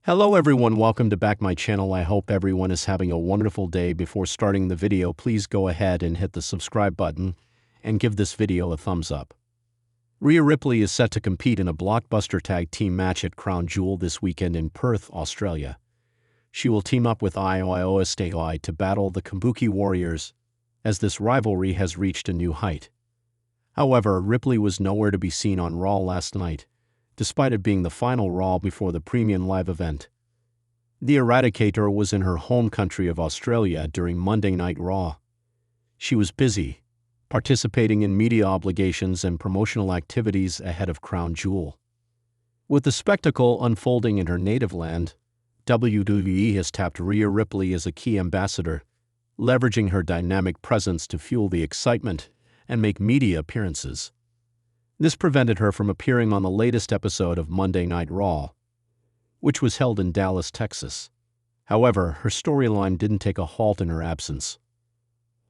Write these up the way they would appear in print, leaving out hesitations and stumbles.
Hello everyone, welcome to back my channel. I hope everyone is having a wonderful day. Before starting the video, please go ahead and hit the subscribe button and give this video a thumbs up. Rhea Ripley is set to compete in a blockbuster tag team match at Crown Jewel this weekend in Perth, Australia. She will team up with Io Shirai to battle the Kabuki Warriors, as this rivalry has reached a new height. However, Ripley was nowhere to be seen on Raw last night, despite it being the final Raw before the premium live event. The Eradicator was in her home country of Australia during Monday Night Raw. She was busy, participating in media obligations and promotional activities ahead of Crown Jewel. With the spectacle unfolding in her native land, WWE has tapped Rhea Ripley as a key ambassador, leveraging her dynamic presence to fuel the excitement and make media appearances. This prevented her from appearing on the latest episode of Monday Night Raw, which was held in Dallas, Texas. However, her storyline didn't take a halt in her absence.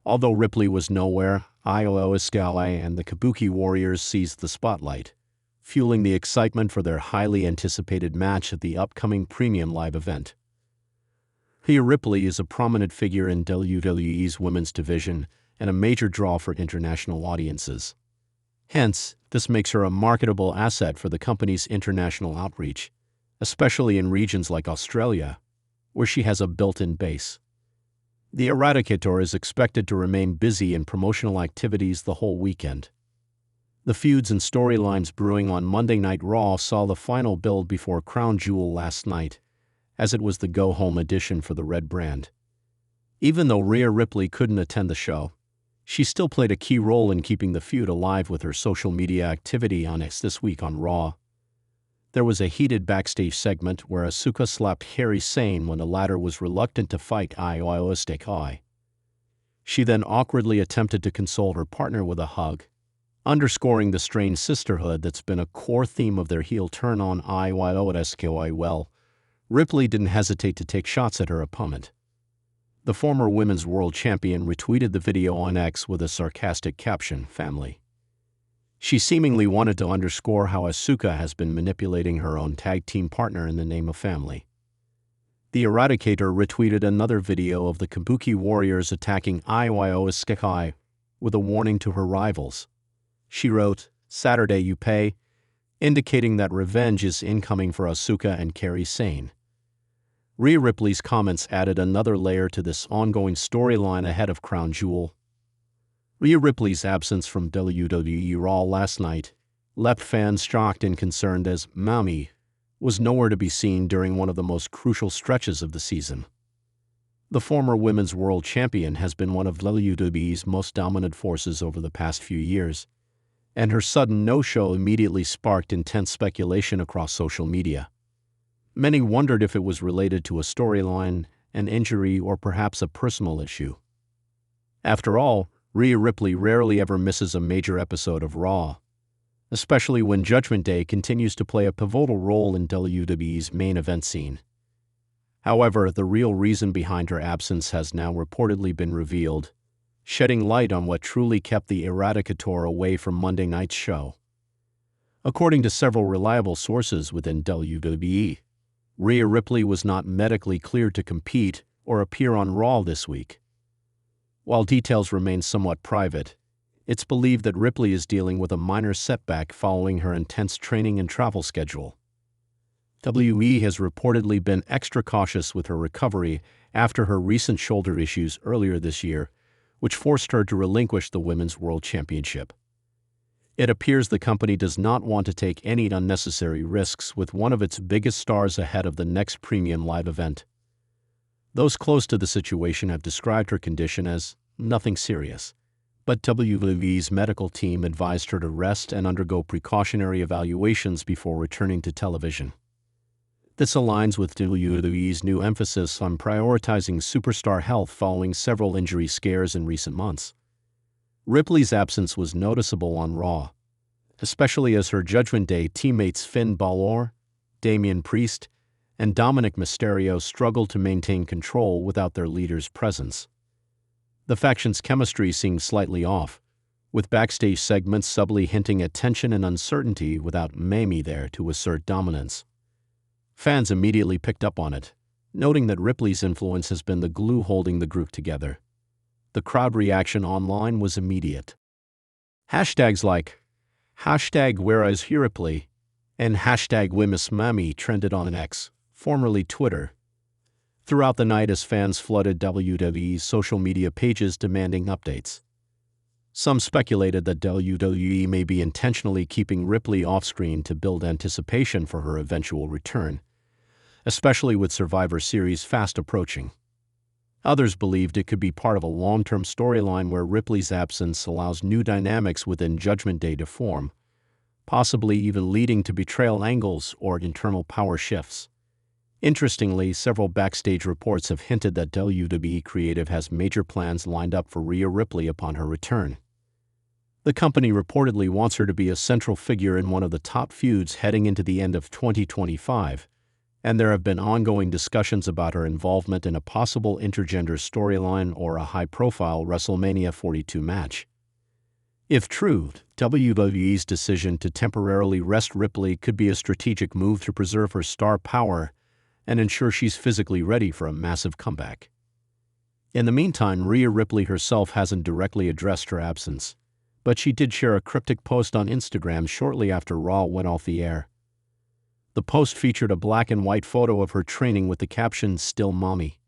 Although Ripley was nowhere, Io Shirai and the Kabuki Warriors seized the spotlight, fueling the excitement for their highly anticipated match at the upcoming premium live event. Rhea Ripley is a prominent figure in WWE's women's division and a major draw for international audiences. Hence, this makes her a marketable asset for the company's international outreach, especially in regions like Australia, where she has a built-in base. The Eradicator is expected to remain busy in promotional activities the whole weekend. The feuds and storylines brewing on Monday Night Raw saw the final build before Crown Jewel last night, as it was the go-home edition for the Red brand. Even though Rhea Ripley couldn't attend the show, she still played a key role in keeping the feud alive with her social media activity on X this week on Raw. There was a heated backstage segment where Asuka slapped Kairi Sane when the latter was reluctant to fight Io Shirai. She then awkwardly attempted to console her partner with a hug, underscoring the strained sisterhood that's been a core theme of their heel turn on Io Shirai. Well, Ripley didn't hesitate to take shots at her opponent. The former women's world champion retweeted the video on X with a sarcastic caption, "Family." She seemingly wanted to underscore how Asuka has been manipulating her own tag team partner in the name of family. The Eradicator retweeted another video of the Kabuki Warriors attacking Io Shirai with a warning to her rivals. She wrote, "Saturday you pay," indicating that revenge is incoming for Asuka and Kairi Sane. Rhea Ripley's comments added another layer to this ongoing storyline ahead of Crown Jewel. Rhea Ripley's absence from WWE Raw last night left fans shocked and concerned as Mami was nowhere to be seen during one of the most crucial stretches of the season. The former women's world champion has been one of WWE's most dominant forces over the past few years, and her sudden no-show immediately sparked intense speculation across social media. Many wondered if it was related to a storyline, an injury, or perhaps a personal issue. After all, Rhea Ripley rarely ever misses a major episode of Raw, especially when Judgment Day continues to play a pivotal role in WWE's main event scene. However, the real reason behind her absence has now reportedly been revealed, shedding light on what truly kept the Eradicator away from Monday night's show. According to several reliable sources within WWE, Rhea Ripley was not medically cleared to compete or appear on Raw this week. While details remain somewhat private, it's believed that Ripley is dealing with a minor setback following her intense training and travel schedule. WWE has reportedly been extra cautious with her recovery after her recent shoulder issues earlier this year, which forced her to relinquish the Women's World Championship. It appears the company does not want to take any unnecessary risks with one of its biggest stars ahead of the next premium live event. Those close to the situation have described her condition as nothing serious, but WWE's medical team advised her to rest and undergo precautionary evaluations before returning to television. This aligns with WWE's new emphasis on prioritizing superstar health following several injury scares in recent months. Ripley's absence was noticeable on Raw, especially as her Judgment Day teammates Finn Balor, Damian Priest, and Dominic Mysterio struggled to maintain control without their leader's presence. The faction's chemistry seemed slightly off, with backstage segments subtly hinting at tension and uncertainty without Mami there to assert dominance. Fans immediately picked up on it, noting that Ripley's influence has been the glue holding the group together. The crowd reaction online was immediate. Hashtags like #WhereIs Rhea Ripley and #WeMissMammy trended on X, formerly Twitter, throughout the night as fans flooded WWE's social media pages demanding updates. Some speculated that WWE may be intentionally keeping Ripley off-screen to build anticipation for her eventual return, especially with Survivor Series fast approaching. Others believed it could be part of a long-term storyline where Ripley's absence allows new dynamics within Judgment Day to form, possibly even leading to betrayal angles or internal power shifts. Interestingly, several backstage reports have hinted that WWE Creative has major plans lined up for Rhea Ripley upon her return. The company reportedly wants her to be a central figure in one of the top feuds heading into the end of 2025, and there have been ongoing discussions about her involvement in a possible intergender storyline or a high-profile WrestleMania 42 match. If true, WWE's decision to temporarily rest Ripley could be a strategic move to preserve her star power and ensure she's physically ready for a massive comeback. In the meantime, Rhea Ripley herself hasn't directly addressed her absence, but she did share a cryptic post on Instagram shortly after Raw went off the air. The post featured a black and white photo of her training with the caption, "Still Mommy."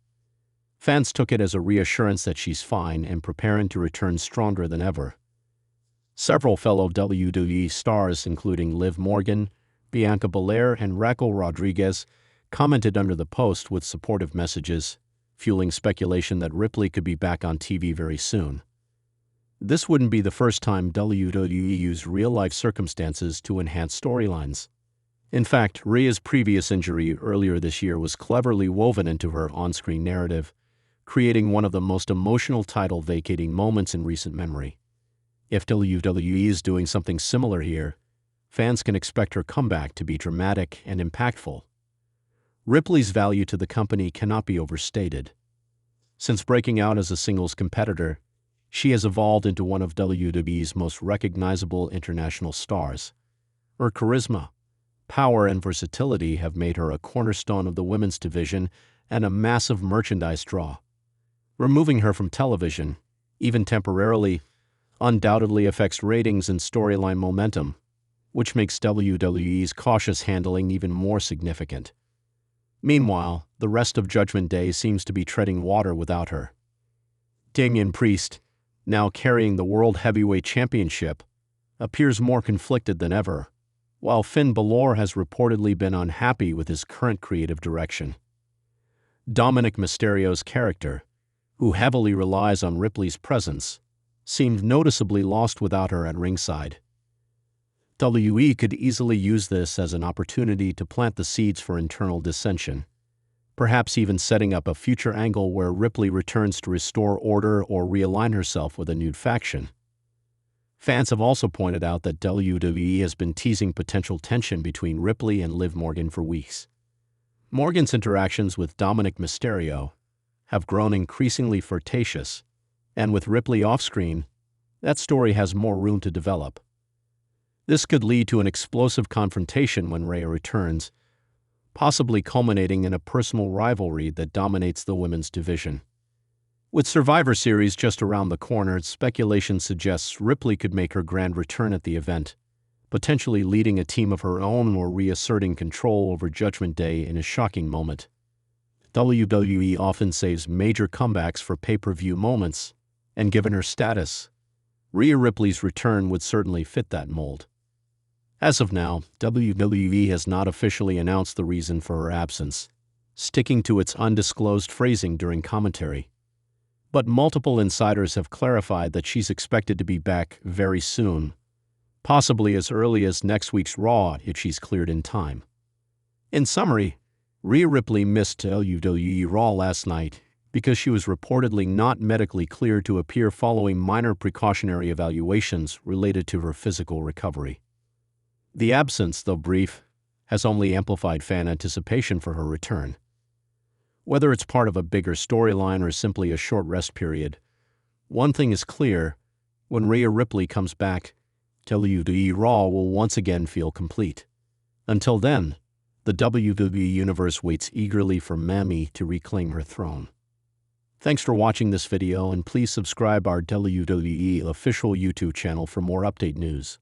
Fans took it as a reassurance that she's fine and preparing to return stronger than ever. Several fellow WWE stars, including Liv Morgan, Bianca Belair, and Raquel Rodriguez, commented under the post with supportive messages, fueling speculation that Ripley could be back on TV very soon. This wouldn't be the first time WWE used real-life circumstances to enhance storylines. In fact, Rhea's previous injury earlier this year was cleverly woven into her on-screen narrative, creating one of the most emotional title-vacating moments in recent memory. If WWE is doing something similar here, fans can expect her comeback to be dramatic and impactful. Ripley's value to the company cannot be overstated. Since breaking out as a singles competitor, she has evolved into one of WWE's most recognizable international stars. Her charisma, power, and versatility have made her a cornerstone of the women's division and a massive merchandise draw. Removing her from television, even temporarily, undoubtedly affects ratings and storyline momentum, which makes WWE's cautious handling even more significant. Meanwhile, the rest of Judgment Day seems to be treading water without her. Damian Priest, now carrying the World Heavyweight Championship, appears more conflicted than ever, while Finn Balor has reportedly been unhappy with his current creative direction. Dominic Mysterio's character, who heavily relies on Ripley's presence, seemed noticeably lost without her at ringside. WWE could easily use this as an opportunity to plant the seeds for internal dissension, perhaps even setting up a future angle where Ripley returns to restore order or realign herself with a new faction. Fans have also pointed out that WWE has been teasing potential tension between Ripley and Liv Morgan for weeks. Morgan's interactions with Dominic Mysterio have grown increasingly flirtatious, and with Ripley off-screen, that story has more room to develop. This could lead to an explosive confrontation when Rhea returns, possibly culminating in a personal rivalry that dominates the women's division. With Survivor Series just around the corner, speculation suggests Ripley could make her grand return at the event, potentially leading a team of her own or reasserting control over Judgment Day in a shocking moment. WWE often saves major comebacks for pay-per-view moments, and given her status, Rhea Ripley's return would certainly fit that mold. As of now, WWE has not officially announced the reason for her absence, sticking to its undisclosed phrasing during commentary. But multiple insiders have clarified that she's expected to be back very soon, possibly as early as next week's Raw if she's cleared in time. In summary, Rhea Ripley missed WWE Raw last night because she was reportedly not medically cleared to appear following minor precautionary evaluations related to her physical recovery. The absence, though brief, has only amplified fan anticipation for her return. Whether it's part of a bigger storyline or simply a short rest period, one thing is clear: when Rhea Ripley comes back, WWE Raw will once again feel complete. Until then, The WWE Universe waits eagerly for Mami to reclaim her throne. Thanks for watching this video and please subscribe our WWE official YouTube channel for more update news.